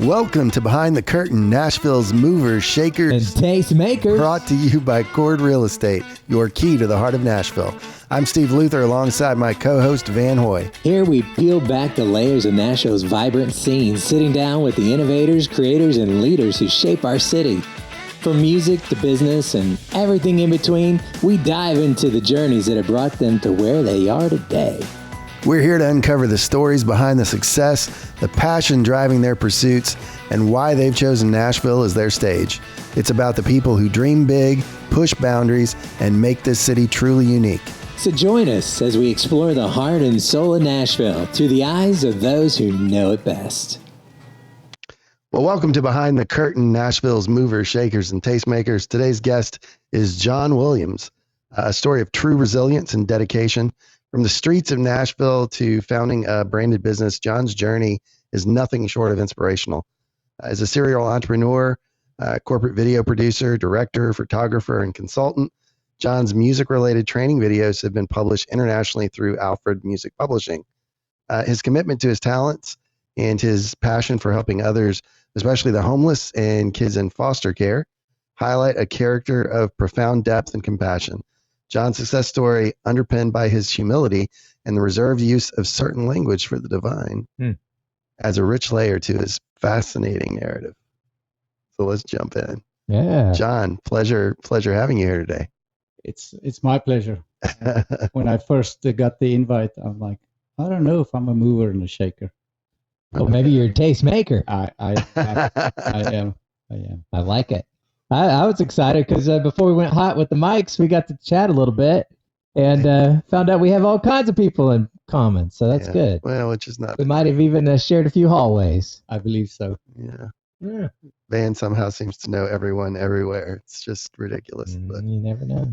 Welcome to Behind the Curtain, Nashville's movers, shakers, and tastemakers. Brought to you by Cord Real Estate, your key to the heart of Nashville. I'm Steve Luther alongside my co-host Van Hohe. Here we peel back the layers of Nashville's vibrant scene, sitting down with the innovators, creators, and leaders who shape our city. From music to business and everything in between, we dive into the journeys that have brought them to where they are today. We're here to uncover the stories behind the success, the passion driving their pursuits, and why they've chosen Nashville as their stage. It's about the people who dream big, push boundaries, and make this city truly unique. So join us as we explore the heart and soul of Nashville through the eyes of those who know it best. Well, welcome to Behind the Curtain, Nashville's movers, shakers, and tastemakers. Today's guest is John Williams, a story of true resilience and dedication. From the streets of Nashville to founding a branded business, John's journey is nothing short of inspirational. As a serial entrepreneur, corporate video producer, director, photographer, and consultant, John's music-related training videos have been published internationally through Alfred Music Publishing. His commitment to his talents and his passion for helping others, especially the homeless and kids in foster care, highlight a character of profound depth and compassion. John's success story, underpinned by his humility and the reserved use of certain language for the divine, adds a rich layer to his fascinating narrative. So let's jump in. Yeah. John, pleasure having you here today. It's my pleasure. When I first got the invite, I'm like, I don't know if I'm a mover and a shaker. Well, maybe you're a tastemaker. I am. I like it. I was excited because before we went hot with the mics, we got to chat a little bit and found out we have all kinds of people in common. So that's good. Well, which is not. We might have even shared a few hallways. I believe so. Yeah. Van somehow seems to know everyone everywhere. It's just ridiculous. But You never know.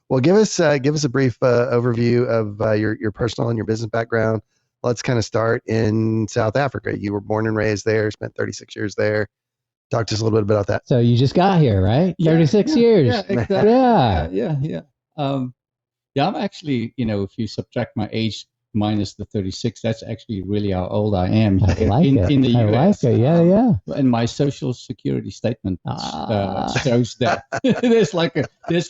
Well, give us a brief overview of your personal and your business background. Let's kind of start in South Africa. You were born and raised there, spent 36 years there. Talk to us a little bit about that. So you just got here, right? 36 years. Yeah, exactly. Yeah. I'm actually, if you subtract my age minus the 36, that's actually really how old I am. I like it. In the US. I like it. Yeah. And my social security statement shows that there's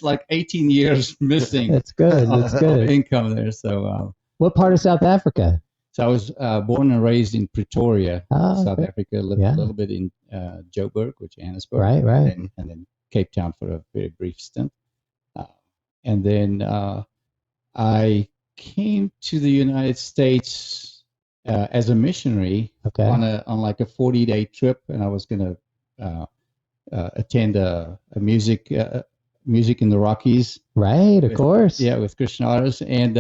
like 18 years missing. That's good. That's good. Of income there. So, what part of South Africa? So I was born and raised in Pretoria, South Africa. Lived a little bit in Joburg, which is Johannesburg, right, and then Cape Town for a very brief stint. And then I came to the United States as a missionary on like a 40-day trip, and I was going to attend a music in the Rockies. Right, of course. Yeah, with Christian artists, and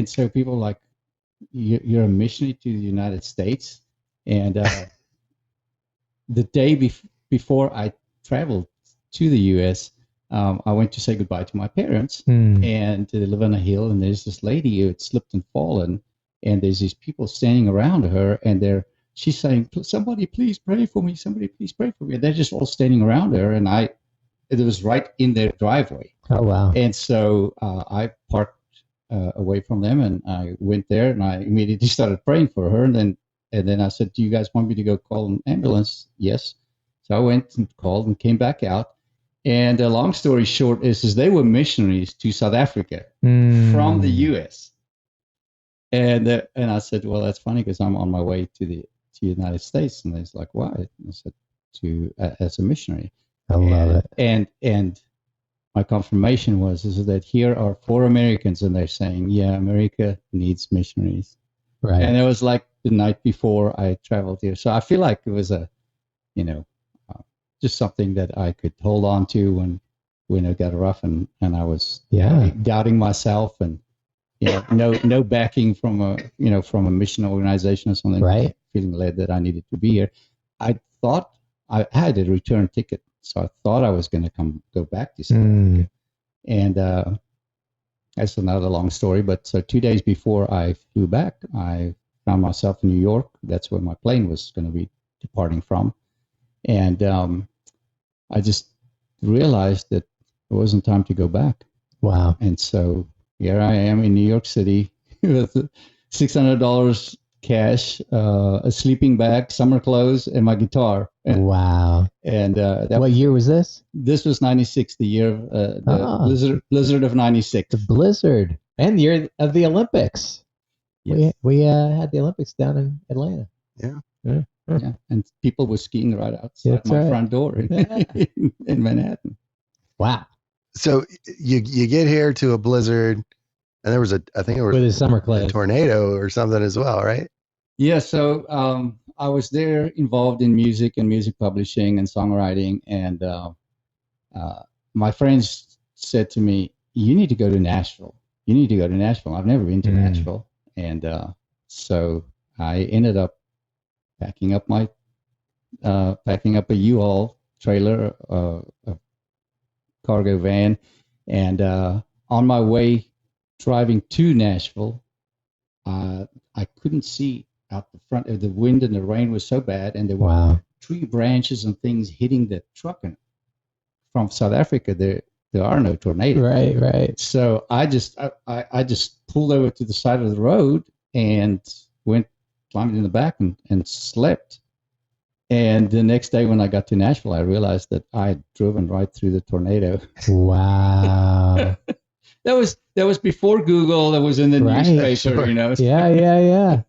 so people like, you're a missionary to the United States. And the day before I traveled to the U.S., I went to say goodbye to my parents. And they live on a hill, and there's this lady who had slipped and fallen. And there's these people standing around her, and she's saying, somebody please pray for me. Somebody please pray for me. And they're just all standing around her. And it was right in their driveway. Oh, wow. And so I parked away from them, and I went there, and I immediately started praying for her. And then I said, do you guys want me to go call an ambulance? Yes. So I went and called and came back out. And the long story short is they were missionaries to South Africa from the U.S. And I said, well, that's funny because I'm on my way to the United States. And it's like, why? And I said, as a missionary. I love it. And my confirmation was that here are 4 Americans, and they're saying, yeah, America needs missionaries. Right. And it was like the night before I traveled here. So I feel like it was just something that I could hold on to when it got rough, and I was doubting myself, and no backing from a mission organization or something. Right. Feeling led that I needed to be here. I thought I had a return ticket. So I thought I was going to go back to South Africa. And that's another long story. But so 2 days before I flew back, I found myself in New York. That's where my plane was going to be departing from. And I just realized that it wasn't time to go back. Wow. And so here I am in New York City with $600 cash, a sleeping bag, summer clothes, and my guitar. Wow. And What year was this? This was '96, the year of the blizzard of '96. The blizzard and the year of the Olympics. Yes. We had the Olympics down in Atlanta. Yeah. Yeah, and people were skiing right outside my front door in Manhattan. Wow. So you get here to a blizzard, and there was I think it was with his summer a clothes. tornado or something as well, right? Yeah, so I was there involved in music and music publishing and songwriting, and my friends said to me, "You need to go to Nashville. You need to go to Nashville." I've never been to Nashville, and so I ended up packing up a U-Haul trailer, a cargo van, and on my way driving to Nashville, I couldn't see out the front. The wind and the rain was so bad, and there were tree branches and things hitting the truck. And from South Africa, there are no tornadoes. Right. So I just pulled over to the side of the road and climbed in the back and slept. And the next day when I got to Nashville, I realized that I had driven right through the tornado. Wow. That was before Google. That was in the newspaper, sure. Yeah.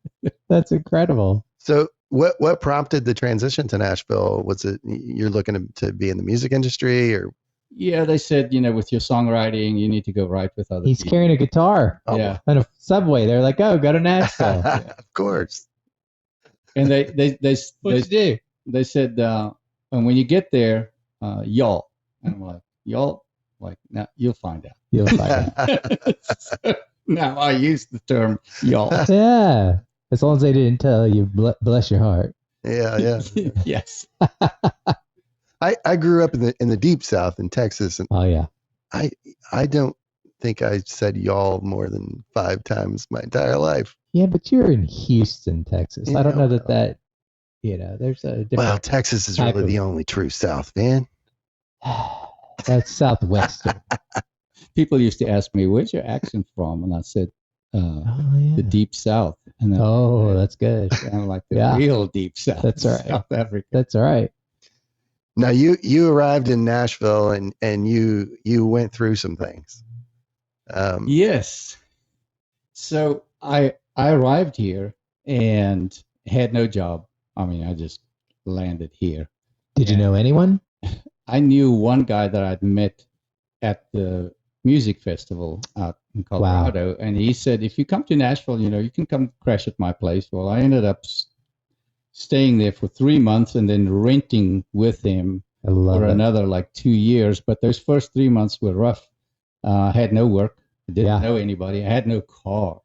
That's incredible. So what prompted the transition to Nashville? Was it you're looking to be in the music industry, or? Yeah, they said, with your songwriting, you need to go write with other He's people. carrying a guitar. Yeah. On a subway. They're like, "Oh, go to Nashville." Of course. And they What'd you do? They said, and when you get there, y'all. And I'm like, y'all? Like, now you'll find out. You'll find out. So now I use the term y'all. Yeah. As long as they didn't tell you, bless your heart. Yeah. Yes. I grew up in the deep South in Texas, and Oh yeah. I don't think I said y'all more than 5 times my entire life. Yeah, but you're in Houston, Texas. Yeah, I don't know that there's a different. Well, Texas is really the only true South, man. That's Southwestern. People used to ask me, "Where's your accent from?" And I said, "The deep South." And that's good. Sound like the real deep South. That's right. South Africa. That's all right. Now you arrived in Nashville and you went through some things. Yes. So I arrived here and had no job. I mean, I just landed here. Did you know anyone? I knew one guy that I'd met at the music festival out in Colorado, and he said, "If you come to Nashville, you can come crash at my place." Well, I ended up staying there for 3 months and then renting with him for another like 2 years. But those first 3 months were rough. I had no work. I didn't know anybody. I had no car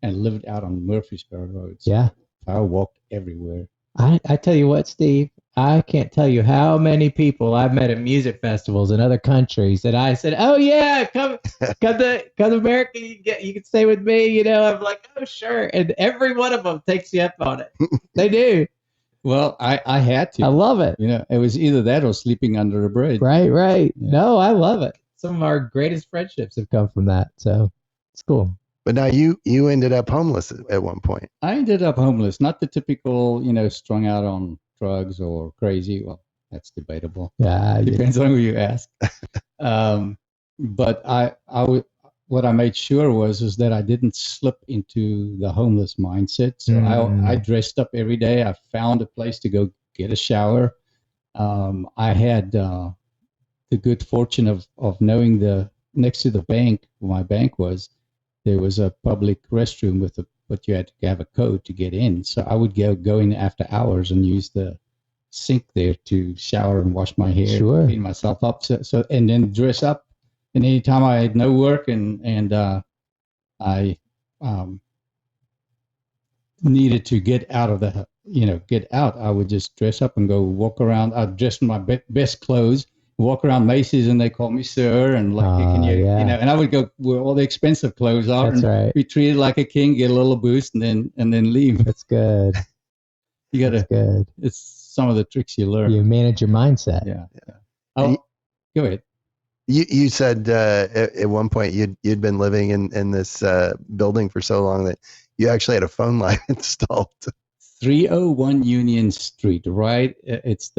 and lived out on Murfreesboro roads. Yeah. I walked everywhere. I tell you what, Steve, I can't tell you how many people I've met at music festivals in other countries that I said, "Oh yeah, come to America. You can stay with me." I'm like, "Oh sure," and every one of them takes you up on it. They do. Well, I had to. I love it. It was either that or sleeping under a bridge. Right. Yeah. No, I love it. Some of our greatest friendships have come from that, so it's cool. But now you ended up homeless at one point. I ended up homeless, not the typical, strung out on drugs or crazy. Well, that's debatable. Yeah, depends on who you ask. But what I made sure was that I didn't slip into the homeless mindset. So I dressed up every day. I found a place to go get a shower. I had the good fortune of knowing next to the bank where my bank was, there was a public restroom but you had to have a code to get in. So I would go in after hours and use the sink there to shower and wash my hair, clean myself up. So and then dress up. And anytime I had no work and I needed to get out of I would just dress up and go walk around. I'd dress in my best clothes, walk around Macy's, and they call me sir, and and I would go where all the expensive clothes are. That's be treated like a king, get a little boost, and then leave. That's good. Good. It's some of the tricks you learn. You manage your mindset. Yeah. Oh, go ahead. You said at one point you'd been living in this building for so long that You actually had a phone line installed. 301 Union Street, right?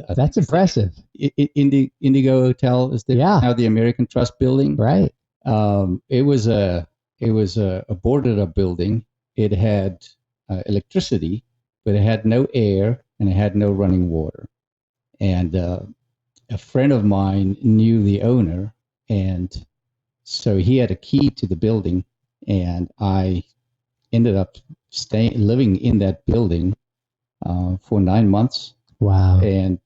That's impressive. Indigo Hotel is now the American Trust building, right? It was a boarded up building. It had electricity, but it had no air and it had no running water. And a friend of mine knew the owner, and so he had a key to the building, and I ended up living in that building for 9 months. Wow! And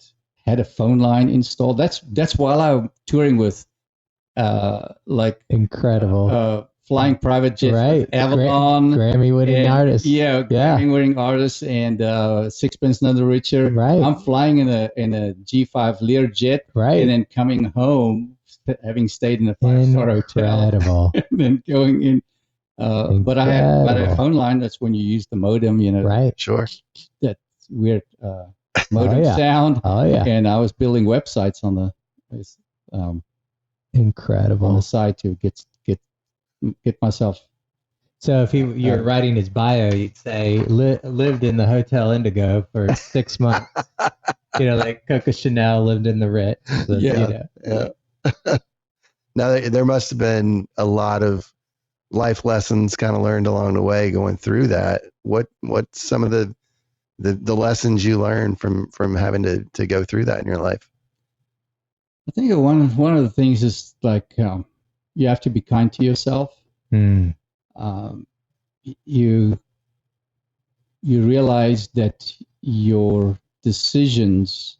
had a phone line installed. That's while I'm touring with incredible flying private jets, right? Avalon, Grammy-winning artists. Yeah, Grammy-winning artists, and Sixpence None the Richer. Right. I'm flying in a G5 Lear jet, right? And then coming home, having stayed in a 5-star hotel, and then going in. But I had a phone line. That's when you use the modem, Right. Sure. That weird modem sound. Oh yeah. And I was building websites on the incredible on the side to get myself. So if you're writing his bio, you'd say lived in the Hotel Indigo for 6 months. Like Coco Chanel lived in the Ritz. So, yeah. Now there must have been a lot of life lessons kind of learned along the way going through that. What's some of the lessons you learned from having to go through that in your life? I think one of the things is like you have to be kind to yourself. You realize that your decisions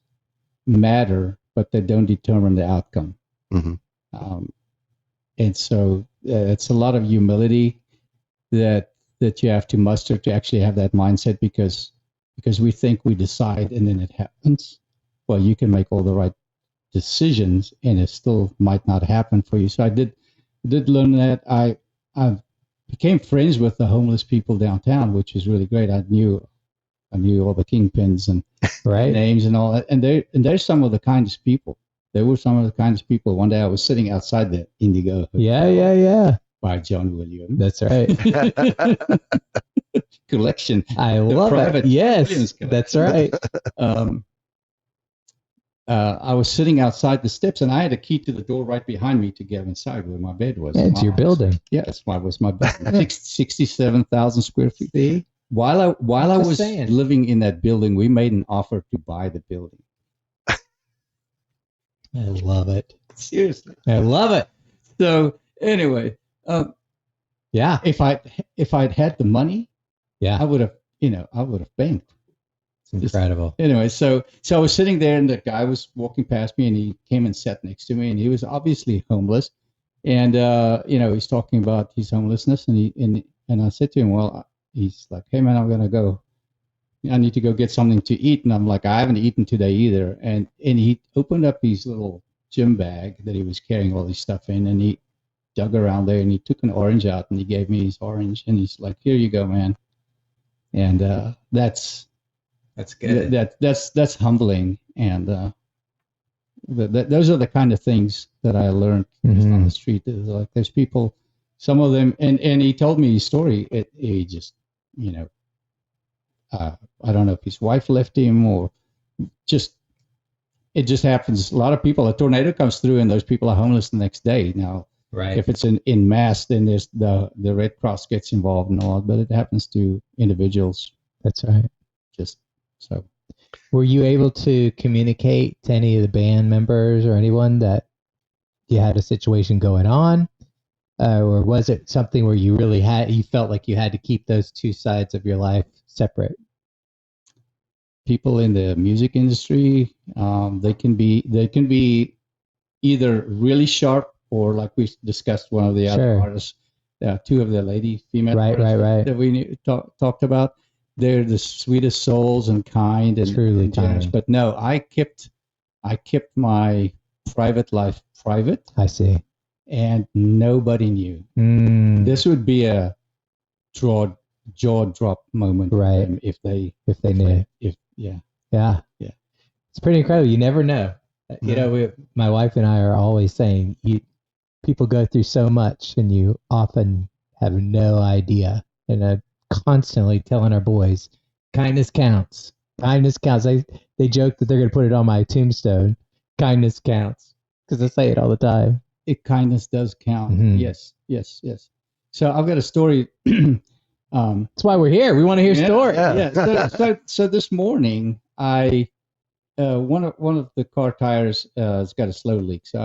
matter, but they don't determine the outcome. Mm-hmm. And so it's a lot of humility that you have to muster to actually have that mindset, because we think we decide and then it happens. Well, you can make all the right decisions and it still might not happen for you. So I did learn that. I became friends with the homeless people downtown, which is really great. I knew all the kingpins and names and all that. And they're some of the kindest people. They were some of the kindest people. One day I was sitting outside the Indigo Hotel. Yeah. By John Williams. That's right. Collection. I love it. Yes, that's right. I was sitting outside the steps, and I had a key to the door right behind me to get inside where my bed was. Yeah, it's your building. Yeah, it was my bed. 67,000 square feet. While I was living in that building, we made an offer to buy the building. I love it. Seriously, I love it. So anyway, if I'd had the money, I would have banked. Incredible. Anyway, so I was sitting there, and the guy was walking past me, and he came and sat next to me, and he was obviously homeless, and he's talking about his homelessness, and I said to him, well, he's like, hey man, I need to go get something to eat, and I'm like, I haven't eaten today either, and he opened up his little gym bag that he was carrying all this stuff in, and he dug around there, and he took an orange out, and he gave me his orange, and he's like, here you go, man, and that's good. That's humbling, and those are the kind of things that I learned just on the street. Like there's people, some of them, and he told me his story. He just, I don't know if his wife left him or it just happens. A lot of people, a tornado comes through, and those people are homeless the next day. Now, if it's in mass, then there's the Red Cross gets involved and all, but it happens to individuals. That's right. Just so. Were you able to communicate to any of the band members or anyone that you had a situation going on? Or was it something where you felt like you had to keep those two sides of your life separate? People in the music industry, they can be either really sharp, or like we discussed, one of the other artists, two of the female artists that we talked about. They're the sweetest souls and kind and truly generous. But no, I kept my private life private. I see. And nobody knew. This would be a jaw drop moment, right? If they knew. Yeah. It's pretty incredible. You never know. My wife and I are always saying, people go through so much, and you often have no idea. And constantly telling our boys, kindness counts. Kindness counts. They joke that they're going to put it on my tombstone. Kindness counts, because I say it all the time. Kindness does count. Mhm. Yes. So I've got a story. That's why we're here. We want to hear stories. Yeah. So this morning, I one of the car tires has got a slow leak. So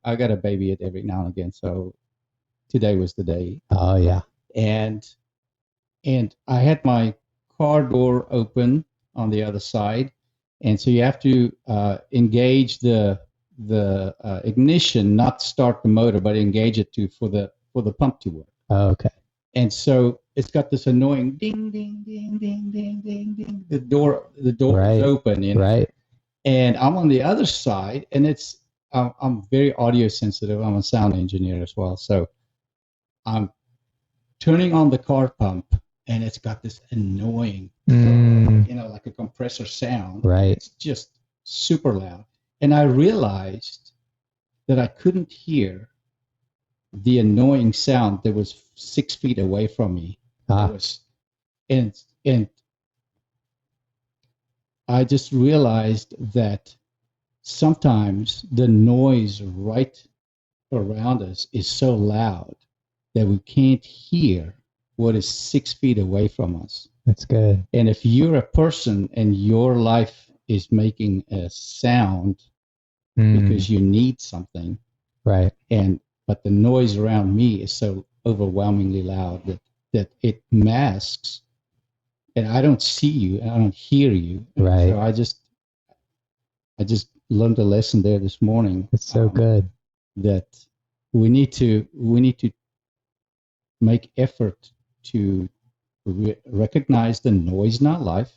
I got to baby it every now and again. So today was the day. Oh yeah. And I had my car door open on the other side, and so you have to engage the ignition, not start the motor, but engage it for the pump to work. Oh, okay. And so it's got this annoying ding ding ding ding ding ding ding. The door Right. is open, you know? Right. And I'm on the other side, and I'm very audio sensitive. I'm a sound engineer as well, so I'm turning on the car pump, and it's got this annoying, like a compressor sound. Right. It's just super loud. And I realized that I couldn't hear the annoying sound that was 6 feet away from me. And I just realized that sometimes the noise right around us is so loud that we can't hear what is 6 feet away from us. That's good. And if you're a person and your life is making a sound because you need something, right? But the noise around me is so overwhelmingly loud that it masks, and I don't see you, and I don't hear you. Right. So I just learned a lesson there this morning. It's so good that we need to make effort to recognize the noise in our life.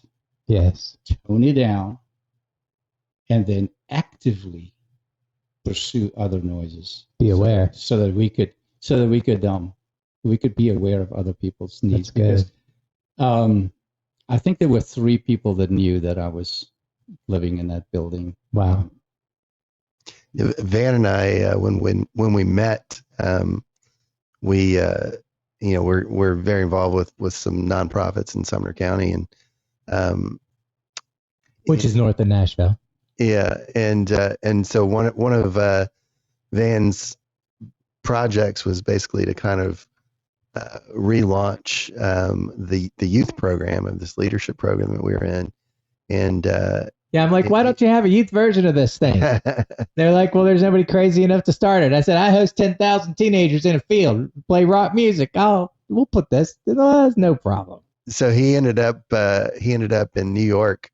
Yes. Tone it down, and then actively pursue other noises. Be aware, so that we could be aware of other people's needs. That's good. Because, I think there were 3 people that knew that I was living in that building. Wow. Van and I, when we met, we're very involved with some nonprofits in Sumner County, and which is north of Nashville. Yeah, and so one of Van's projects was basically to kind of relaunch the youth program of this leadership program that we were in, and I'm like, why don't you have a youth version of this thing? They're like, well, there's nobody crazy enough to start it. I said, I host 10,000 teenagers in a field, play rock music. Oh, we'll put this. There's no problem. So he ended up in New York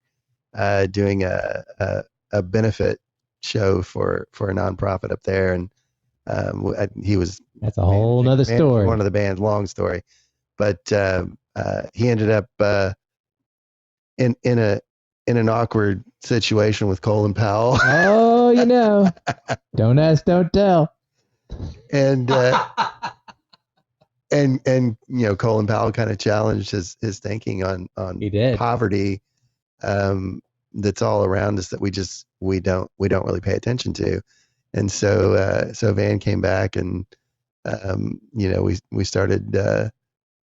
doing a benefit show for a nonprofit up there, and that's a whole nother story. One of the band's long story, but he ended up in an awkward situation with Colin Powell. Oh, don't ask, don't tell. And Colin Powell kind of challenged his thinking on poverty that's all around us that we don't really pay attention to. And so Van came back, and we started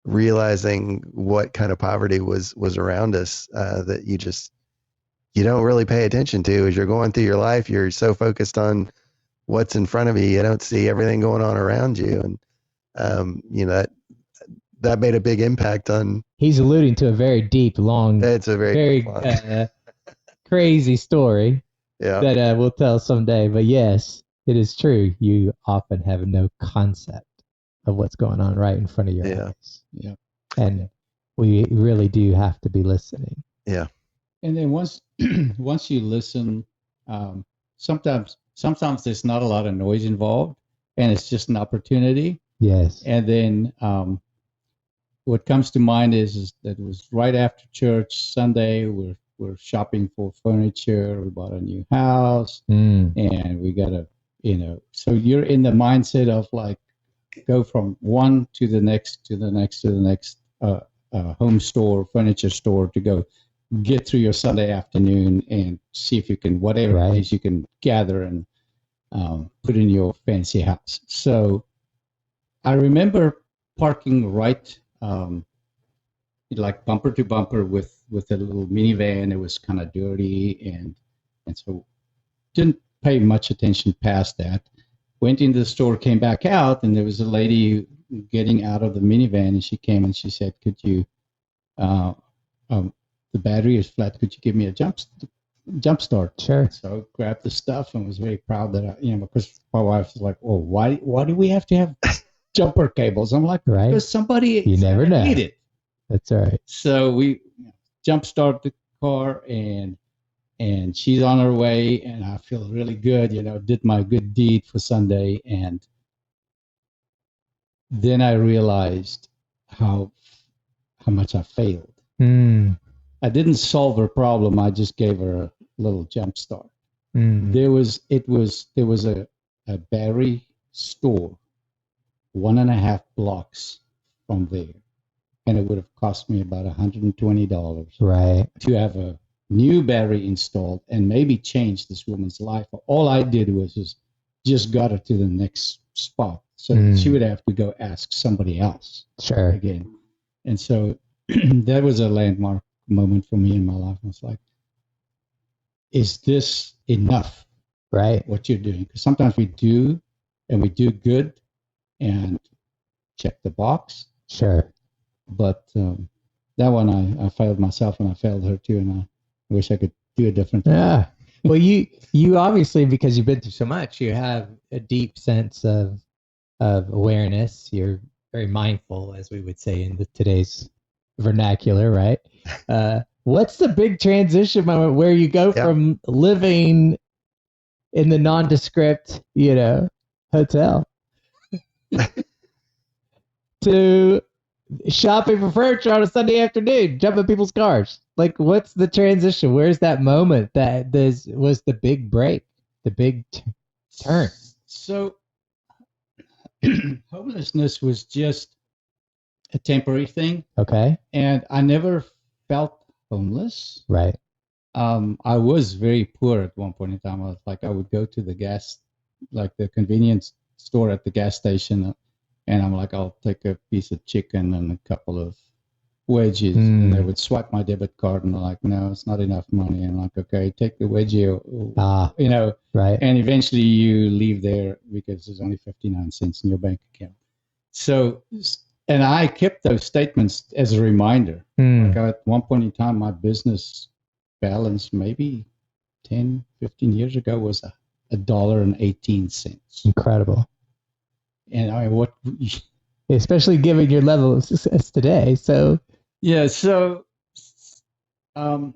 realizing what kind of poverty was around us that you don't really pay attention to as you're going through your life. You're so focused on what's in front of you don't see everything going on around you, and that made a big impact on. He's alluding to a very deep, long. It's a very crazy story. Yeah. That we'll tell someday. But yes, it is true. You often have no concept of what's going on right in front of your eyes. Yeah. And we really do have to be listening. Yeah. And then once you listen, sometimes there's not a lot of noise involved, and it's just an opportunity. Yes. And then what comes to mind is that it was right after church Sunday. We're shopping for furniture. We bought a new house, and we got so you're in the mindset of like go from one to the next home store, furniture store, to go get through your Sunday afternoon and see if you can, whatever it is you can gather and put in your fancy house. So I remember parking right like bumper to bumper with a little minivan. It was kind of dirty, and so didn't pay much attention past that. Went into the store, came back out, and there was a lady getting out of the minivan, and she came and she said, "Could you, uh, the battery is flat. Could you give me a jump start?" Sure. So I grabbed the stuff and was very proud that because my wife was like, "Oh, why do we have to have jumper cables?" I'm like, Right. "Because somebody You never know. need it." That's all right. So we jump start the car, and she's on her way, and I feel really good, did my good deed for Sunday. And then I realized how much I failed. I didn't solve her problem. I just gave her a little jump start. There was a battery store 1.5 blocks from there, and it would have cost me about $120 Right. to have a new battery installed and maybe change this woman's life. All I did was just got her to the next spot, so she would have to go ask somebody else Sure. again. And so that was a landmark moment for me in my life. I was like, is this enough? Right. What you're doing? Because sometimes we do, and we do good and check the box. Sure. But that one I failed myself, and I failed her too, and I wish I could do it differently. Yeah. Well, you obviously, because you've been through so much, you have a deep sense of awareness. You're very mindful, as we would say in today's vernacular, right? What's the big transition moment where you go from living in the nondescript, hotel to shopping for furniture on a Sunday afternoon, jumping people's cars? Like, what's the transition? Where's that moment that was the big break, the big turn? So homelessness was just a temporary thing. Okay. And I never felt homeless. Right. I was very poor at one point in time. I would go to the convenience store at the gas station, and I'm like, I'll take a piece of chicken and a couple of wedges. And they would swipe my debit card, and they're like, no, it's not enough money. And I'm like, okay, take the wedgie, Right. And eventually you leave there because there's only 59 cents in your bank account. So, and I kept those statements as a reminder. Like at one point in time, my business balance, maybe 10, 15 years ago, was $1.18. Incredible. And I mean, especially given your level of success today. So yeah, so and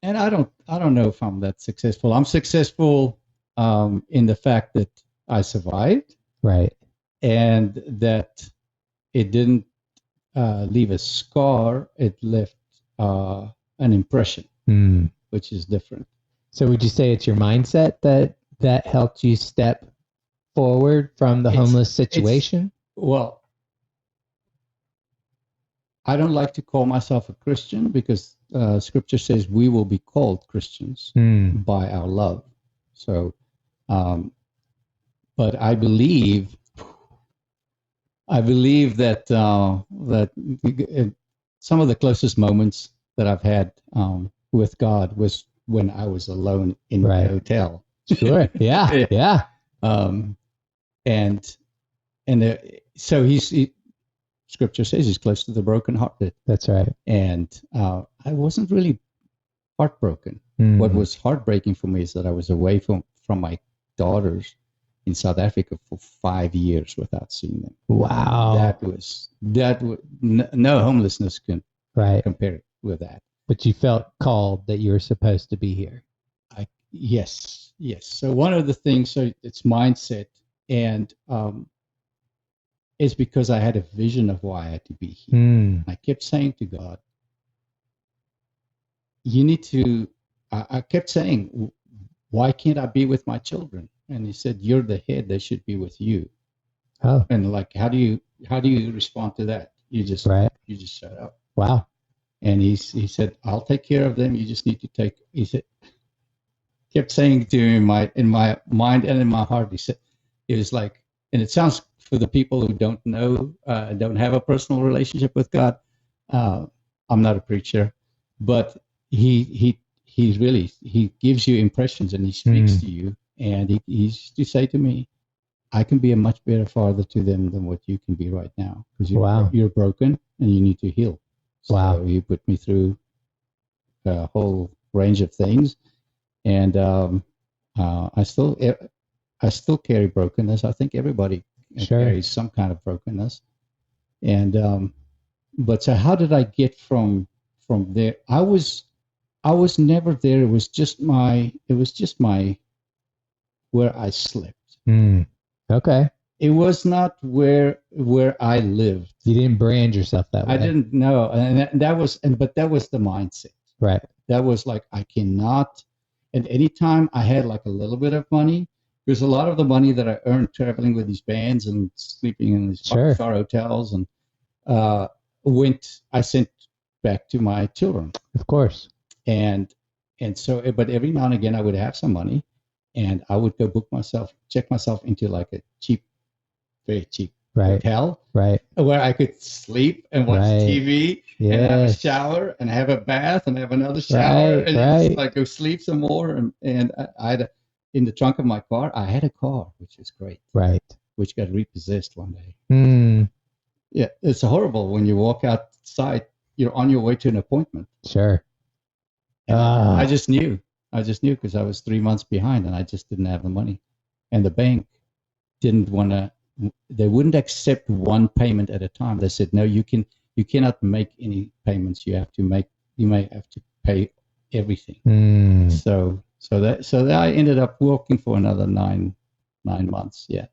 I don't know if I'm that successful. I'm successful in the fact that I survived, right, and that it didn't leave a scar. It left an impression, which is different. So would you say it's your mindset that helped you step forward from the homeless situation? Well, I don't like to call myself a Christian because Scripture says we will be called Christians by our love. So, but I believe that that some of the closest moments that I've had with God was when I was alone in the hotel. Sure. Yeah. Yeah. So Scripture says he's close to the brokenhearted. That's right. And I wasn't really heartbroken. What was heartbreaking for me is that I was away from my daughters in South Africa for 5 years without seeing them. Wow. No homelessness can compare with that. But you felt called that you were supposed to be here. Yes. So one of the things, so it's mindset, and it's because I had a vision of why I had to be here. I kept saying to God, you need to, I kept saying, why can't I be with my children? And he said, you're the head, they should be with you. Oh. And like, how do you respond to that? You just shut up. Wow. And he said, I'll take care of them. You just need to he said, kept saying to me in my mind and in my heart, he said, it was like, and it sounds, for the people who don't know, don't have a personal relationship with God, I'm not a preacher, but he gives you impressions and he speaks to you, and he used to say to me, I can be a much better father to them than what you can be right now, because you're broken and you need to heal. So he put me through a whole range of things, and I still carry brokenness. I think everybody carries some kind of brokenness, and but so how did I get from there? I was never there. It was just my where I slept. Okay. It was not where I lived. You didn't brand yourself that way. I didn't know, and that was the mindset. Right. That was like, I cannot. And anytime I had like a little bit of money, because a lot of the money that I earned traveling with these bands and sleeping in these star hotels, and I sent back to my children. Of course. And so, but every now and again I would have some money, and I would go check myself into like a very cheap hotel, where I could sleep and watch TV and have a shower and have a bath and have another shower and just like go sleep some more. And I had in the trunk of my car, I had a car, which was great, which got repossessed one day. Yeah, it's horrible when you walk outside, you're on your way to an appointment. Sure. I just knew because I was 3 months behind and I just didn't have the money. And the bank they wouldn't accept one payment at a time. They said, no, you cannot make any payments. You may have to pay everything. So that I ended up working for another nine months. Yeah.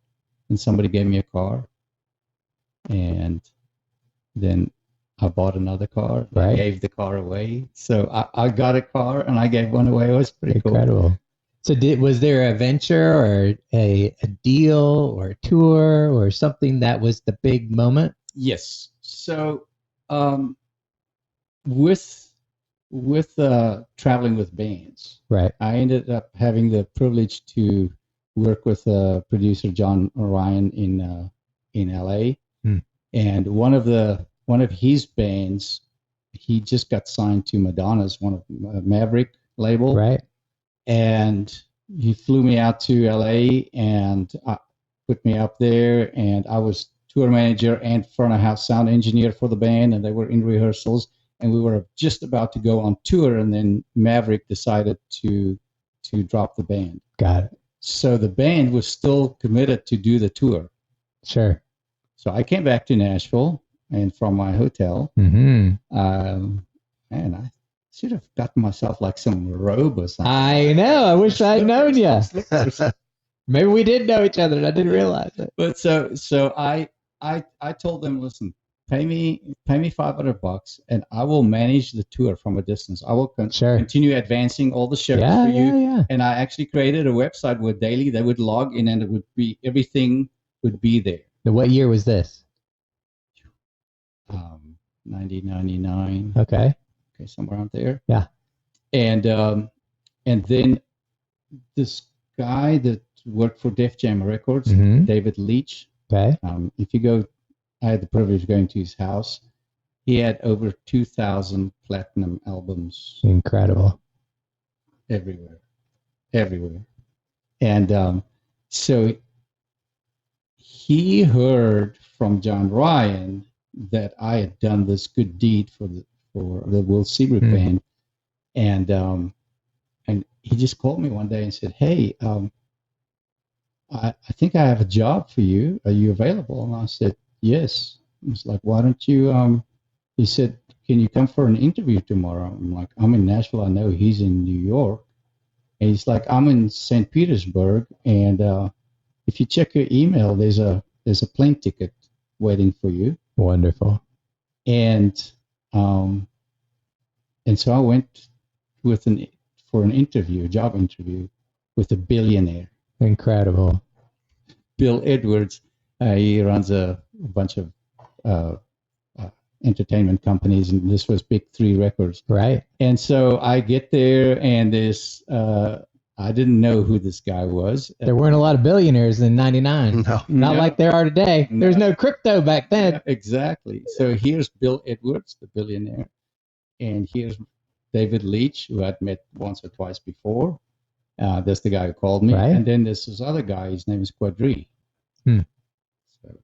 And somebody gave me a car, and then I bought another car. I gave the car away. So I got a car and I gave one away. It was pretty incredible. Cool. So was there a venture or a deal or a tour or something that was the big moment? Yes. So with traveling with bands, I ended up having the privilege to work with producer John Ryan in LA. And one of his bands, he just got signed to Madonna's Maverick label. And he flew me out to LA and put me up there, and I was tour manager and front of house sound engineer for the band, and they were in rehearsals, and we were just about to go on tour, and then Maverick decided to drop the band. Got it. So the band was still committed to do the tour. Sure. So I came back to Nashville, and from my hotel, and I should have gotten myself like some robe or something. I know. I wish I'd known you. Maybe we did know each other and I didn't realize it. But so I told them, listen, pay me $500 and I will manage the tour from a distance. I will continue advancing all the shows for you. Yeah. And I actually created a website where daily they would log in and it would be, everything would be there. Now, what year was this? 1999. Okay, somewhere out there. Yeah. And then this guy that worked for Def Jam Records, David Leach. Okay. If you go, I had the privilege of going to his house. He had over 2,000 platinum albums. Incredible. Everywhere. And so he heard from John Ryan that I had done this good deed for the Will Seabrook band, and he just called me one day and said, "Hey, I think I have a job for you. Are you available?" And I said, "Yes." He was like, "Why don't you?" He said, "Can you come for an interview tomorrow?" I'm like, "I'm in Nashville. I know he's in New York." And he's like, "I'm in St. Petersburg, and if you check your email, there's a plane ticket waiting for you." Wonderful. And so I went for an interview, a job interview, with a billionaire. Incredible. Bill Edwards. He runs a bunch of entertainment companies, and this was Big Three Records. Right. And so I get there, and I didn't know who this guy was. There weren't a lot of billionaires in '99. No. Like there are today. There's no crypto back then. Yeah, exactly. So here's Bill Edwards, the billionaire. and here's David Leach, who I'd met once or twice before. That's the guy who called me. Right. And then there's this other guy, his name is Quadri. Hmm. So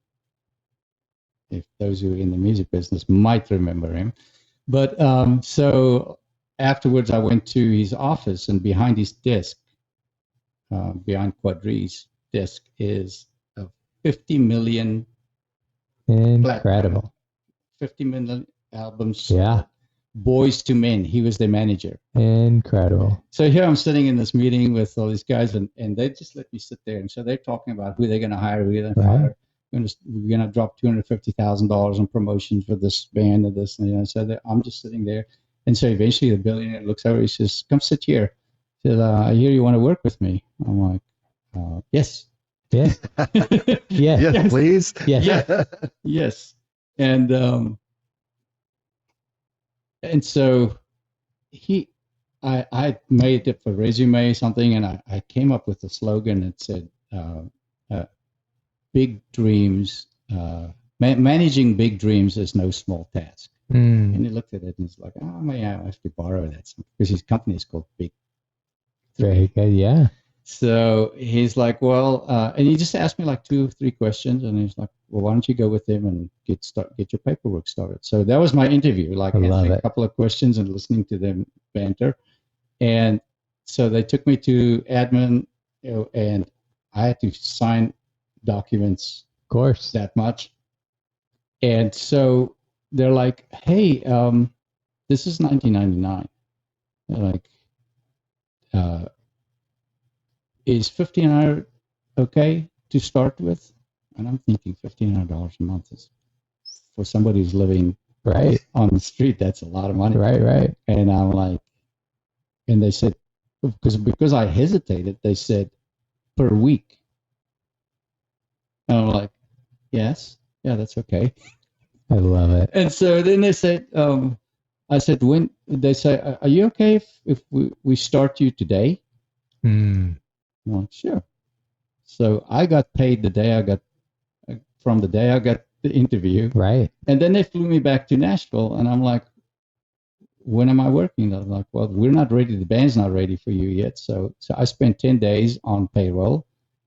if those who are in the music business might remember him. But so afterwards, I went to his office, and behind his desk, behind Quadri's desk, is a 50 million Incredible. 50 million albums. Yeah. Boys to Men. He was their manager. Incredible. So here I'm sitting in this meeting with all these guys, and they just let me sit there. And so they're talking about who they're going to hire, who they're going to hire. We're going to drop $250,000 on promotions for this band and this. And so I'm just sitting there. And so eventually the billionaire looks over. He says, "Come sit here." He said, "I hear you want to work with me." I'm like, "Yes." Yeah. Yeah. Yes, please. Yes. Yeah. Yes. And so I made it for resume something, and I came up with a slogan that said, "Big dreams, managing big dreams is no small task." And he looked at it and he's like, "Oh, may I have to borrow that?" Because his company is called Big. Very good. Yeah. So he's like, "Well," and he just asked me like 2 or 3 questions, and he's like, "Well, why don't you go with him and get your paperwork started?" So that was my interview, like asking a couple of questions and listening to them banter. And so they took me to admin, and I had to sign documents. Of course. That much. And so they're like, "Hey, this is 1999. They're like, is $1,500 okay to start with?" And I'm thinking $1,500 a month is, for somebody who's living right on the street, that's a lot of money. Right. And I'm like, and they said, because I hesitated, they said, "Per week." And I'm like, "Yes, yeah, that's okay." I love it. And so then they said, I said, "When?" They say, "Are you okay if we start you today?" Well, sure. So I got paid the day I got the interview. Right. And then they flew me back to Nashville, and I'm like, "When am I working?" They're like, "Well, we're not ready. The band's not ready for you yet." So I spent 10 days on payroll,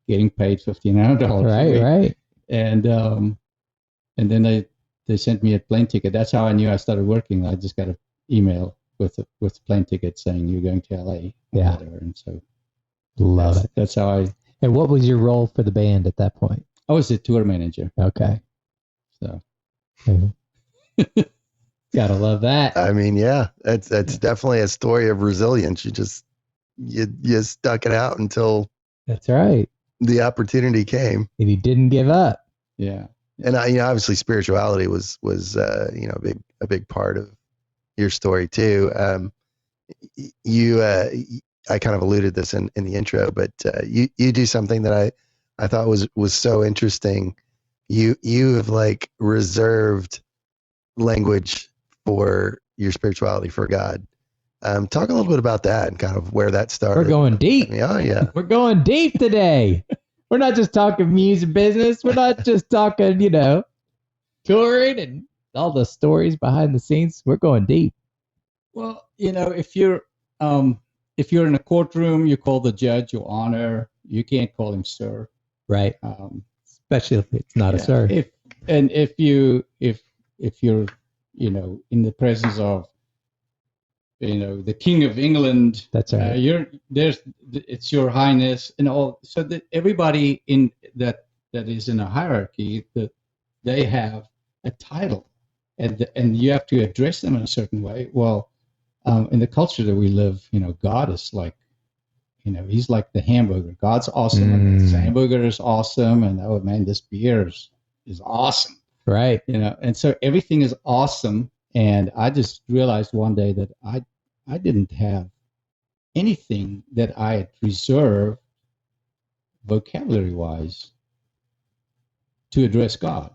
getting paid $1,500. Right. And then they sent me a plane ticket. That's how I knew I started working. I just got an email with a plane ticket saying you're going to LA. Yeah. Whatever. And so love it. That's how I. And what was your role for the band at that point? I was the tour manager. Okay. So. Gotta love that. I mean, yeah, that's definitely a story of resilience. You stuck it out until that's right. The opportunity came, and you didn't give up. Yeah. And obviously spirituality was a big part of your story too. I kind of alluded this in the intro, but you do something that I thought was so interesting. You have like reserved language for your spirituality, for God. Talk a little bit about that and kind of where that started. We're going deep. Yeah. We're going deep today. We're not just talking music business. We're not just talking, touring and all the stories behind the scenes. We're going deep. Well, if you're in a courtroom, you call the judge your honor. You can't call him sir. Right. Especially if it's not a sir. If you're, in the presence of, the King of England. That's right. It's your highness and all. So that everybody in that is in a hierarchy, that they have a title, and you have to address them in a certain way. Well, in the culture that we live, God is like, he's like the hamburger. God's awesome. And this hamburger is awesome. And oh man, this beer is awesome. Right. And so everything is awesome. And I just realized one day that I didn't have anything that I had reserved vocabulary wise to address God.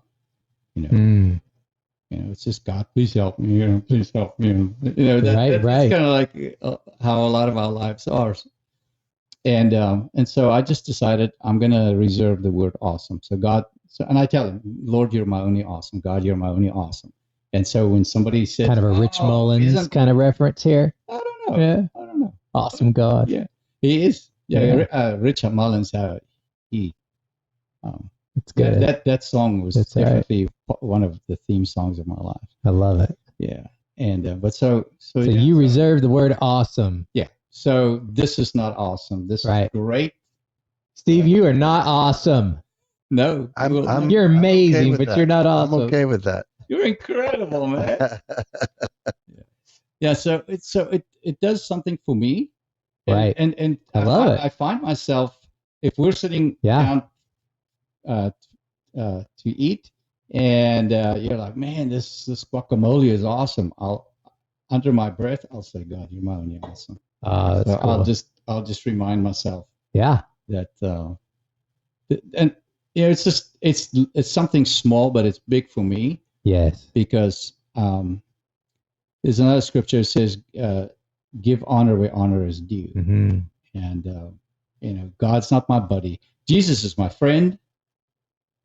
It's just, "God, please help me. Please help me." That's kind of like how a lot of our lives are. And so I just decided I'm going to reserve the word awesome. So God, and I tell him, "Lord, you're my only awesome. God, you're my only awesome." And so when somebody said, kind of a Rich Mullins kind of reference here. I don't know. Yeah. I don't know. Awesome God. Yeah, he is. Yeah. Richard Mullins, he, It's good. that song was That's definitely one of the theme songs of my life. I love it. Yeah. And, but so you reserve the word awesome. Yeah. So this is not awesome. This is great. Steve, you are not awesome. No, you're amazing, okay but you're not awesome. I'm okay with that. You're incredible, man. Yeah. So it does something for me. Right. And I love it. I find myself, if we're sitting down to eat, and you're like, man, this guacamole is awesome. Under my breath, I'll say, God, you're my only awesome. That's so cool. I'll just remind myself. Yeah. That and it's just it's something small, but it's big for me. Yes. Because there's another scripture that says, give honor where honor is due. Mm-hmm. And God's not my buddy. Jesus is my friend,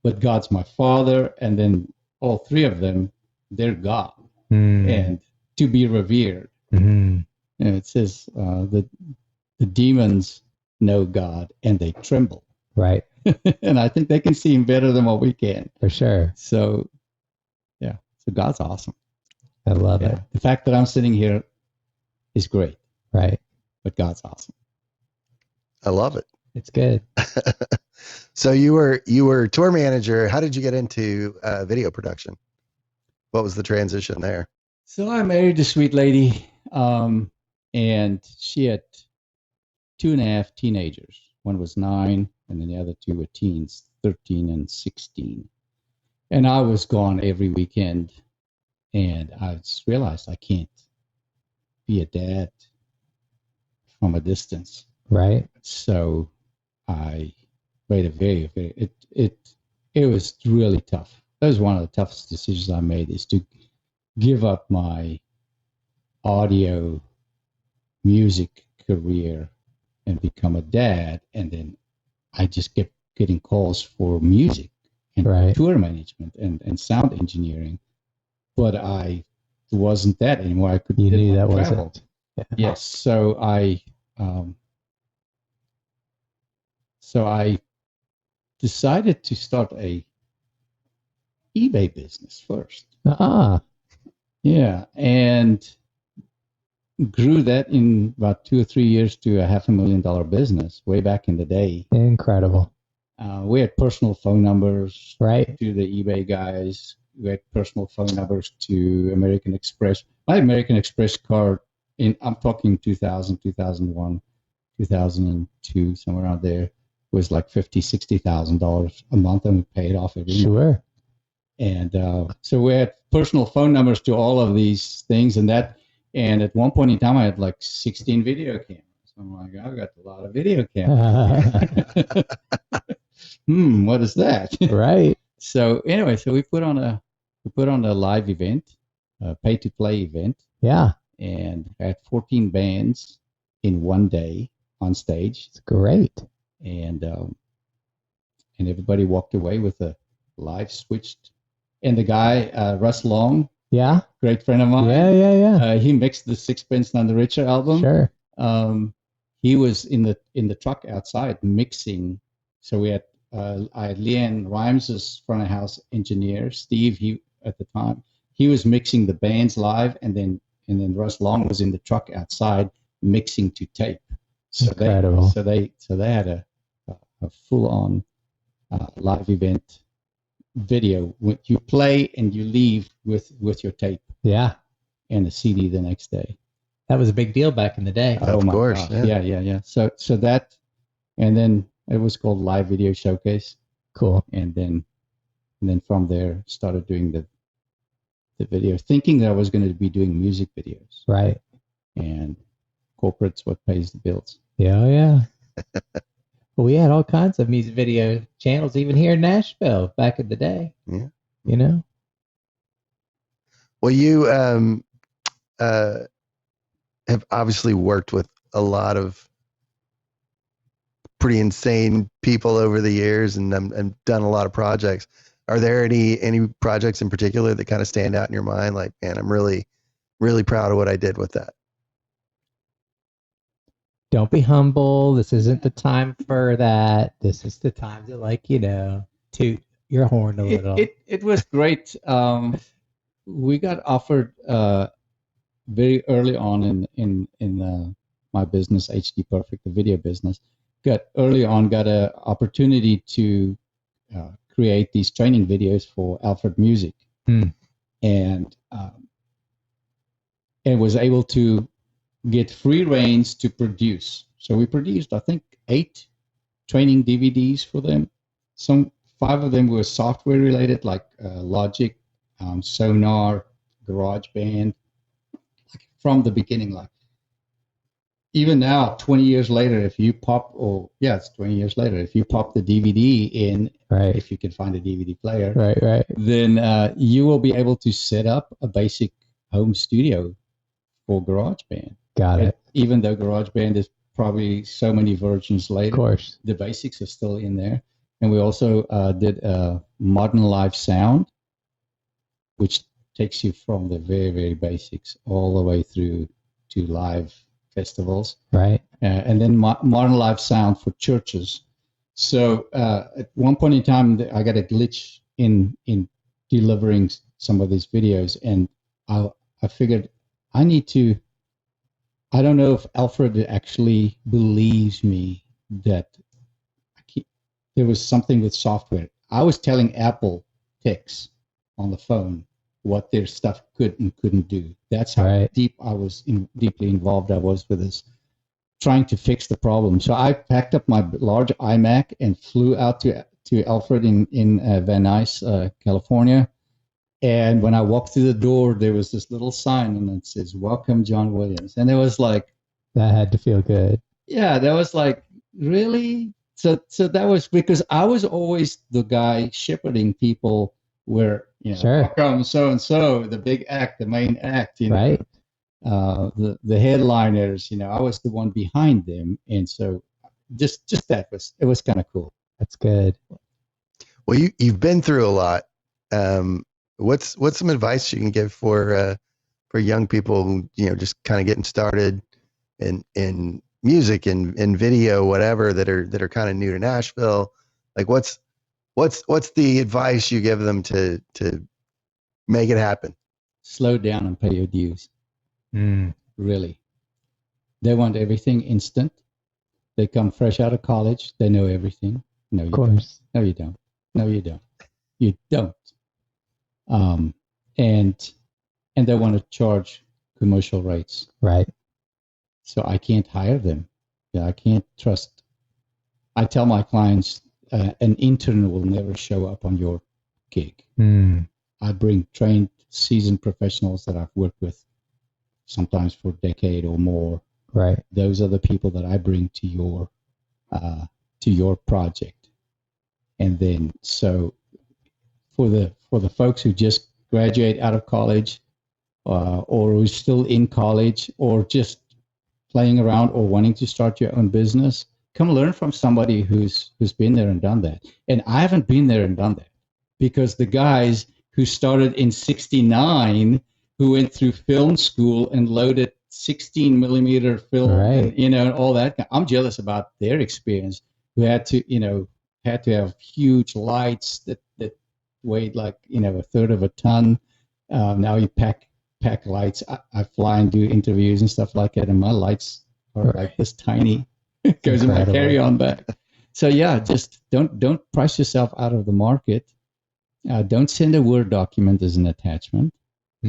but God's my father, and then all three of them, they're God, and to be revered. Mm-hmm. And it says the demons know God and they tremble. Right. And I think they can see him better than what we can. For sure. So, yeah. So God's awesome. I love it. The fact that I'm sitting here is great. Right. But God's awesome. I love it. It's good. So you were tour manager. How did you get into video production? What was the transition there? So I married a sweet lady, and she had 2.5 teenagers. One was 9, and then the other 2 were teens, 13 and 16. And I was gone every weekend, and I just realized I can't be a dad from a distance. Right. So I made a very, very, it was really tough. That was one of the toughest decisions I made, is to give up my audio music career and become a dad. And then I just kept getting calls for music and tour management and sound engineering. But I wasn't that anymore. I couldn't. You knew that travel. wasn't. Yeah. Yes. So I decided to start a eBay business first. Yeah, and grew that in about 2 or 3 years to a $500,000 business way back in the day. Incredible. We had personal phone numbers to the eBay guys. We had personal phone numbers to American Express. My American Express card, I'm talking 2000, 2001, 2002, somewhere around there, was like $50,000, $60,000 a month, and we paid off every month. Sure. And so we had personal phone numbers to all of these things, and at one point in time, I had like 16 video cameras. I'm like, I've got a lot of video cameras. What is that? Right. So anyway, so we put on a live event, a pay-to-play event. Yeah. And had 14 bands in one day on stage. It's great. And everybody walked away with a live switched. And the guy, Russ Long, great friend of mine. Yeah. He mixed the Sixpence None the Richer album. Sure. He was in the truck outside mixing. So we had I had Leanne Rhymes's front of house engineer, Steve. At the time he was mixing the bands live, and then Russ Long was in the truck outside mixing to tape. So Incredible. They had a full on live event video. You play and you leave with your tape. Yeah. And a CD the next day. That was a big deal back in the day. Of course. Yeah. So that, and then it was called Live Video Showcase. Cool. And then from there started doing the videos, thinking that I was going to be doing music videos. Right. And corporate's what pays the bills. Yeah. Well, we had all kinds of music video channels, even here in Nashville back in the day. Yeah. You know? Well, you have obviously worked with a lot of pretty insane people over the years and done a lot of projects. Are there any projects in particular that kind of stand out in your mind? Like, man, I'm really, really proud of what I did with that. Don't be humble. This isn't the time for that. This is the time to toot your horn a little. It was great. We got offered very early on in my business, HD Perfect, the video business. Got an opportunity to create these training videos for Alfred Music, and was able to get free reins to produce. So we produced, I think, 8 training DVDs for them. 5 of them were software related, like Logic, Sonar, GarageBand. Like from the beginning, like even now, 20 years later, it's 20 years later, if you pop the DVD in, right, if you can find a DVD player, right, then you will be able to set up a basic home studio for GarageBand. Got it. Even though GarageBand is probably so many versions later, of course, the basics are still in there. And we also did Modern Live Sound, which takes you from the very, very basics all the way through to live festivals. Right. And then Modern Live Sound for churches. So at one point in time, I got a glitch in delivering some of these videos. And I figured I don't know if Alfred actually believes me that there was something with software. I was telling Apple techs on the phone what their stuff could and couldn't do. That's how deeply involved I was with this, trying to fix the problem. So I packed up my large iMac and flew out to Alfred in Van Nuys, California. And when I walked through the door, there was this little sign and it says, "Welcome, John Williams." And it was like, that had to feel good. Yeah, that was like, really? So that was because I was always the guy shepherding people where, sure, welcome so-and-so, the big act, the main act, right. The headliners, I was the one behind them. And so just it was kind of cool. That's good. Well, you've been through a lot. What's some advice you can give for young people who, just kind of getting started in music and video, whatever, that are kind of new to Nashville? Like what's the advice you give them to make it happen? Slow down and pay your dues. Really. They want everything instant. They come fresh out of college. They know everything. No, you don't. No, you don't. No, you don't. You don't. And they want to charge commercial rates. Right. So I can't hire them. I can't trust. I tell my clients, an intern will never show up on your gig. I bring trained, seasoned professionals that I've worked with sometimes for a decade or more. Right. Those are the people that I bring to your project. And then so for the folks who just graduate out of college, or who's still in college, or just playing around or wanting to start your own business, come learn from somebody who's been there and done that. And I haven't been there and done that, because the guys who started in '69, who went through film school and loaded 16 millimeter film, right, and all that, I'm jealous about their experience. Who had to have huge lights that weighed like a third of a ton. Now you pack lights. I fly and do interviews and stuff like that, and my lights are like this tiny. It goes in my carry-on bag. So yeah, just don't price yourself out of the market. Don't send a Word document as an attachment.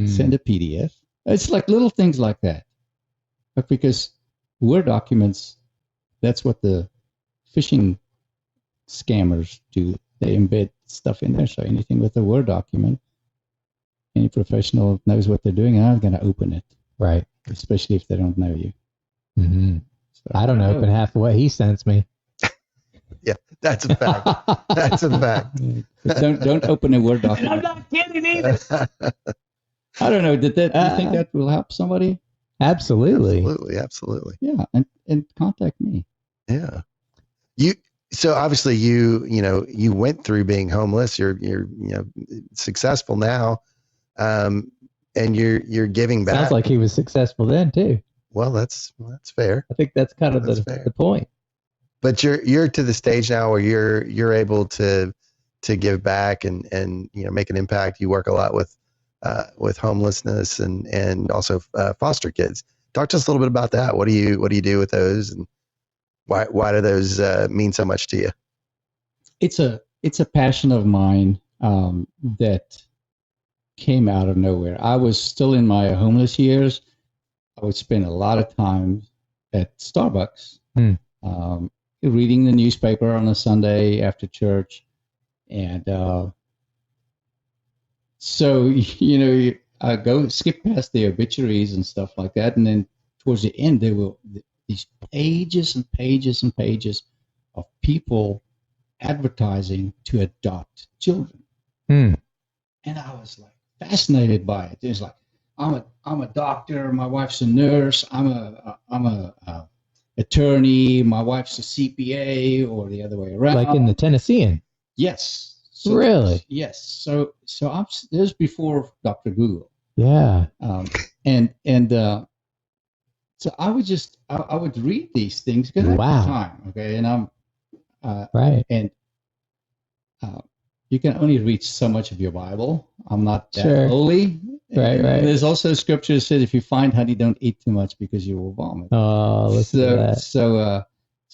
Send a PDF. It's like little things like that. But because Word documents, that's what the phishing scammers do. They embed stuff in there. So anything with a Word document, any professional knows what they're doing, and I'm going to open it. Right. Especially if they don't know you. Mm-hmm. So, I don't open half the way he sends me. Yeah, that's a fact. That's a fact. Don't open a Word document. I'm not kidding either. I don't know. Do you think that will help somebody? Absolutely. Absolutely. Yeah, and contact me. Yeah. So obviously you went through being homeless. You're successful now, and you're giving back. Sounds like he was successful then too. Well, that's fair. I think that's kind of That's the fair. point. But you're to the stage now where you're able to give back and make an impact. You work a lot with homelessness and also foster kids. Talk to us a little bit about that. What do you do with those, and why do those mean so much to you? It's a passion of mine that came out of nowhere. I was still in my homeless years. I would spend a lot of time at Starbucks, reading the newspaper on a Sunday after church, and so I go skip past the obituaries and stuff like that, and then towards the end there were these pages and pages and pages of people advertising to adopt children, and I was like fascinated by it. It's like I'm a doctor, my wife's a nurse, I'm a attorney, my wife's a CPA, or the other way around. Like in the Tennessean. Yes. So, really? Yes. So this was before Dr. Google. Yeah. So I would read these things because wow. I had time. Okay, and I'm right. And you can only read so much of your Bible. I'm not that holy. Right. There's also scripture that says if you find honey, don't eat too much because you will vomit. Oh, listen to that. So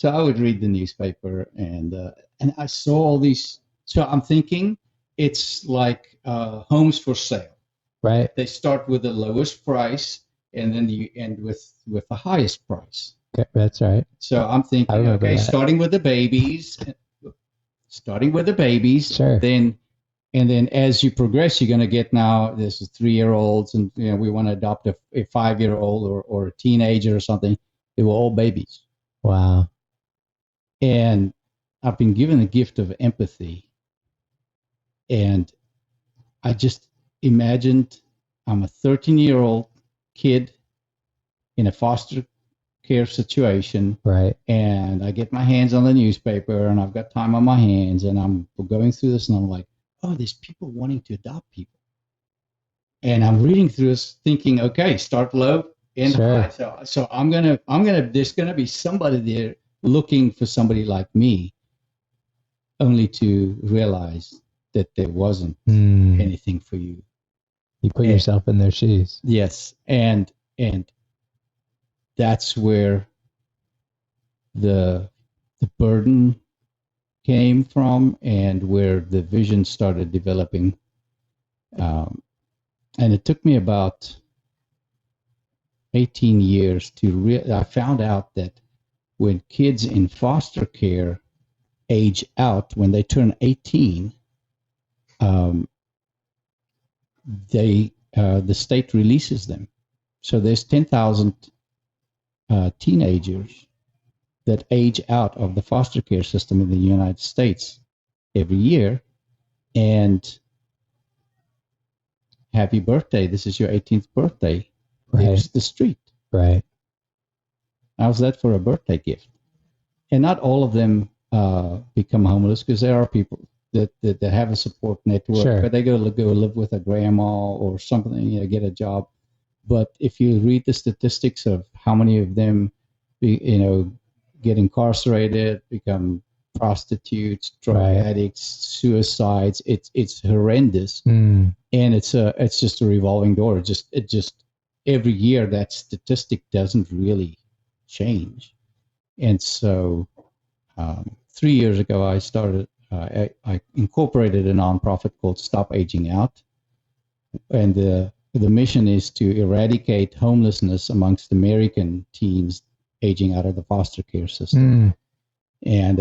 I would read the newspaper and I saw all these. So I'm thinking it's like homes for sale. Right. They start with the lowest price and then you end with the highest price. Okay, that's right. So I'm thinking, okay, starting with the babies. Sure. And then as you progress, you're going to get now, this is 3-year-olds, and we want to adopt a 5-year-old or a teenager or something. They were all babies. Wow. And I've been given the gift of empathy. And I just imagined I'm a 13-year-old kid in a foster care situation. Right. And I get my hands on the newspaper and I've got time on my hands and I'm going through this and I'm like, oh, there's people wanting to adopt people. And I'm reading through this thinking, okay, start low, end high. So there's gonna be somebody there looking for somebody like me, only to realize that there wasn't anything for you. You put yourself in their shoes. Yes. And that's where the burden came from and where the vision started developing. And it took me about 18 years I found out that when kids in foster care age out, when they turn 18, the state releases them. So there's 10,000 teenagers that age out of the foster care system in the United States every year. And happy birthday, this is your 18th birthday. Right. Here's the street. Right. How's that for a birthday gift? And not all of them become homeless, because there are people that have a support network, but they go live with a grandma or something, get a job. But if you read the statistics of how many of them, get incarcerated, become prostitutes, drug addicts, suicides, it's horrendous, and it's just a revolving door. It just every year that statistic doesn't really change. And so 3 years ago, I started. I incorporated a nonprofit called Stop Aging Out, and the mission is to eradicate homelessness amongst American teens aging out of the foster care system. And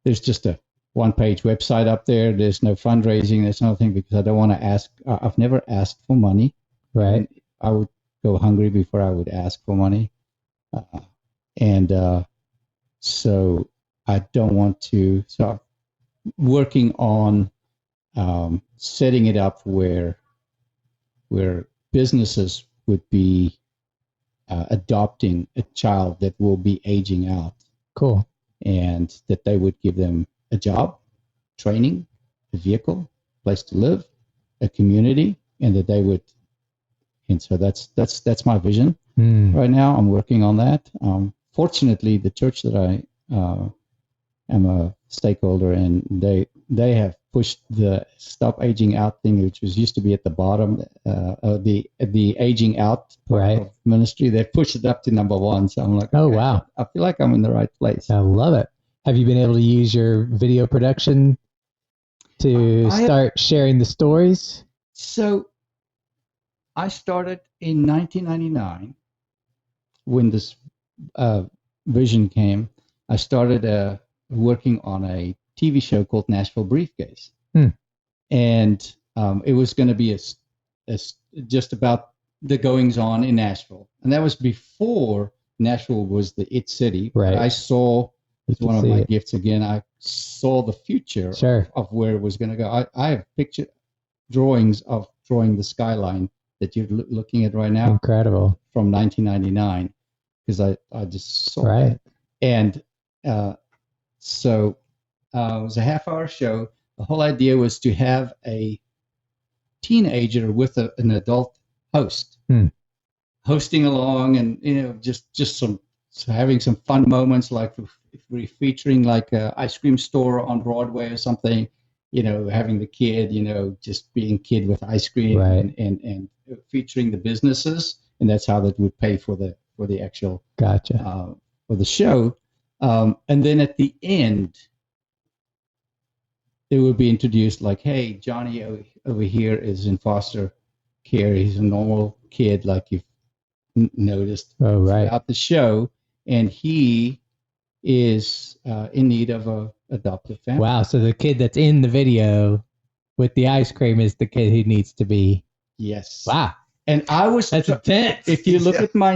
there's just a one-page website up there. There's no fundraising. There's nothing, because I don't want to ask. I've never asked for money. Right. I would go hungry before I would ask for money. So I don't want to. So I'm working on setting it up where businesses would be adopting a child that will be aging out. Cool. and that they would give them a job, training, a vehicle, place to live, a community, and that they would. And so that's my vision right now. I'm working on that. Fortunately, the church that I am a stakeholder in, they have pushed the Stop Aging Out thing, which was used to be at the bottom of the aging out part of ministry. They pushed it up to number 1. So I'm like, oh okay, wow, I feel like I'm in the right place. I love it. Have you been able to use your video production to start sharing the stories? So I started in 1999 when this vision came. I started working on a TV show called Nashville Briefcase. And it was going to be just about the goings on in Nashville. And that was before Nashville was the it city. Right. I saw, it's one of my gifts again, I saw the future of where it was going to go. I have picture drawings of drawing the skyline that you're looking at right now. Incredible. From 1999, because I just saw it. And so it was a half-hour show. The whole idea was to have a teenager with an adult host, hosting along, and just having some fun moments, like if we're featuring like an ice cream store on Broadway or something, having the kid, just being kid with ice cream, and featuring the businesses, and that's how that would pay for the actual for the show, and then at the end, they would be introduced like, hey, Johnny over here is in foster care. He's a normal kid, like you've noticed throughout the show, and he is in need of a adoptive family. Wow! So the kid that's in the video with the ice cream is the kid who needs to be. Yes. Wow. And that's intense. If you look at my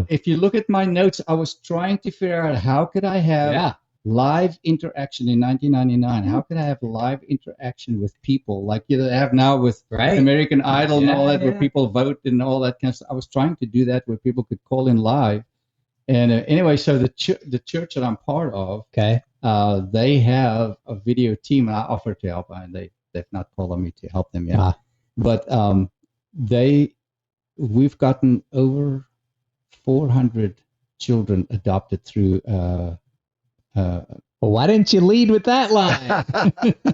if you look at my notes, I was trying to figure out how could I have live interaction in 1999. How could I have live interaction with people like you have now with American Idol and all that, where people vote and all that kind of stuff. I was trying to do that where people could call in live. And anyway, so the church that I'm part of, they have a video team, and I offered to help, and they've not called on me to help them yet. But we've gotten over 400 children adopted through. Well, why didn't you lead with that line?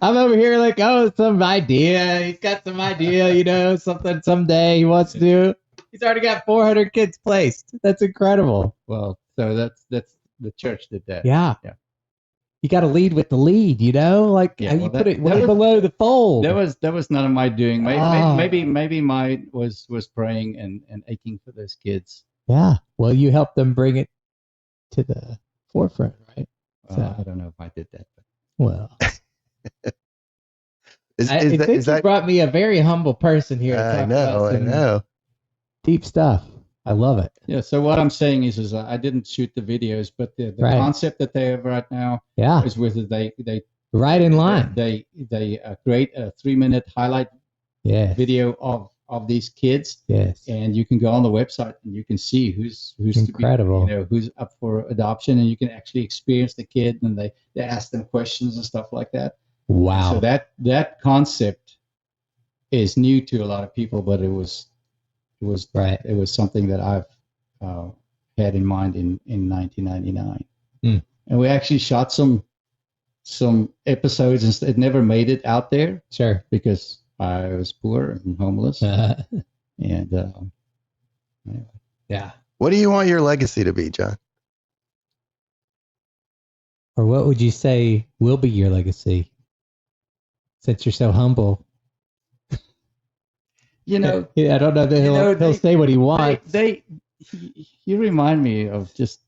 I'm over here like, some idea. He's got some idea, something someday he wants to do. He's already got 400 kids placed. That's incredible. Well, so that's the church did that. Yeah. You got to lead with the lead, like you put it way below the fold. That was none of my doing. Maybe mine was praying and aching for those kids. Yeah. Well, you helped them bring it to the forefront, right? I don't know if I did that. But. Well, you brought me a very humble person here. I know. Deep stuff. I love it. Yeah. So what I'm saying is I didn't shoot the videos, but the concept that they have right now is with they right in line. They create a 3-minute highlight video of these kids. Yes. And you can go on the website and you can see who's incredible. To be, who's up for adoption, and you can actually experience the kid, and they ask them questions and stuff like that. Wow. So that concept is new to a lot of people, but it was something that I've had in mind in 1999. And we actually shot some episodes, and it never made it out there. Sure. Because I was poor and homeless. And anyway. Yeah. What do you want your legacy to be, John? Or what would you say will be your legacy? Since you're so humble. I don't know that he'll say what he wants. You remind me of just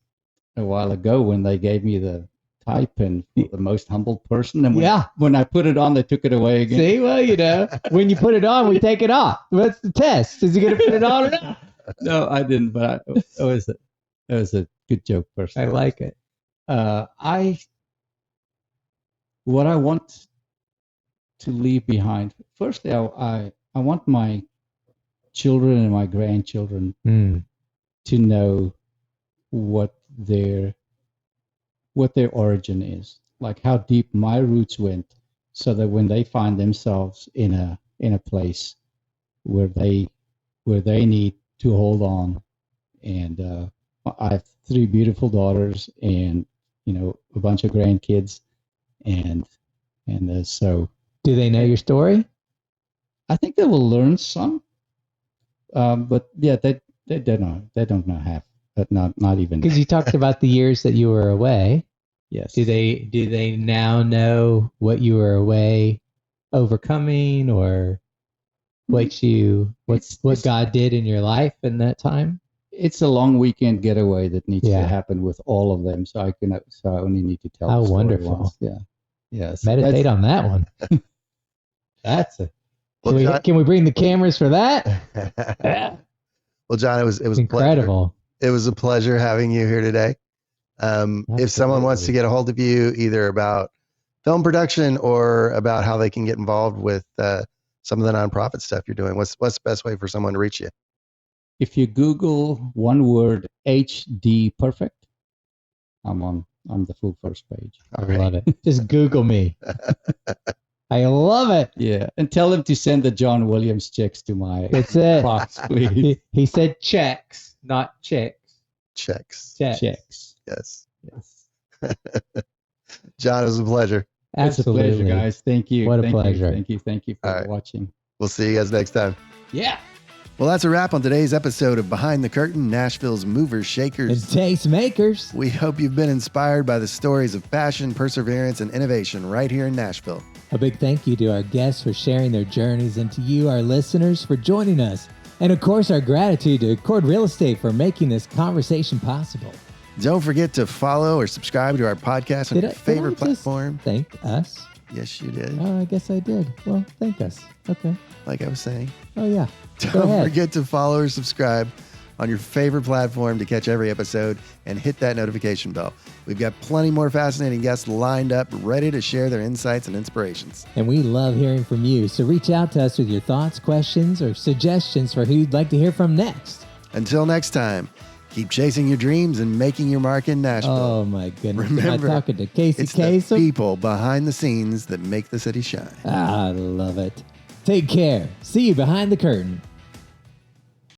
a while ago when they gave me the type and the most humble person, and when I put it on, they took it away again. See, well, when you put it on, we take it off. What's the test? Is he going to put it on or not? No, I didn't, but it was a good joke, person. I like it. What I want to leave behind. Firstly, I want my children and my grandchildren to know what their what their origin is, like how deep my roots went, so that when they find themselves in a place where they need to hold on. And I have 3 beautiful daughters, and a bunch of grandkids, and so Do they know your story? I think they will learn some, but yeah, they don't know half, but not even. Because you talked about the years that you were away. Yes. Do they now know what you were away overcoming, or what God did in your life in that time? It's a long weekend getaway that needs Yeah. to happen with all of them, so I only need to tell. How the story wonderful. once. Yeah. Yes. Meditate on that one. That's a. Can we bring the cameras for that? Yeah. Well, John, it was Incredible. It was a pleasure having you here today. If someone wants to get a hold of you, either about film production or about how they can get involved with some of the nonprofit stuff you're doing, what's the best way for someone to reach you? If you Google one word HD Perfect, I'm on the full first page. I love it. Just Google me. I love it. Yeah, and tell them to send the John Williams checks to my It's it. box, please. He said checks, not checks. Checks. Checks. Yes. Yes. John, it was a pleasure. Absolutely. It's a pleasure, guys. Thank you. What a Thank pleasure. You. Thank you for watching. We'll see you guys next time. Yeah. Well, that's a wrap on today's episode of Behind the Curtain, Nashville's Movers, Shakers, And tastemakers. We hope you've been inspired by the stories of passion, perseverance, and innovation right here in Nashville. A big thank you to our guests for sharing their journeys, and to you, our listeners, for joining us. And of course, our gratitude to Accord Real Estate for making this conversation possible. Don't forget to follow or subscribe to our podcast on your favorite platform. Thank us. Yes, you did. Oh, I guess I did. Well, thank us. Okay. Like I was saying. Oh, yeah. Don't forget to follow or subscribe on your favorite platform to catch every episode, and hit that notification bell. We've got plenty more fascinating guests lined up, ready to share their insights and inspirations. And we love hearing from you, so reach out to us with your thoughts, questions, or suggestions for who you'd like to hear from next. Until next time, keep chasing your dreams and making your mark in Nashville. Oh, my goodness. Remember, Am I talking to Casey it's Kasem? the people behind the scenes that make the city shine. I love it. Take care. See you behind the curtain.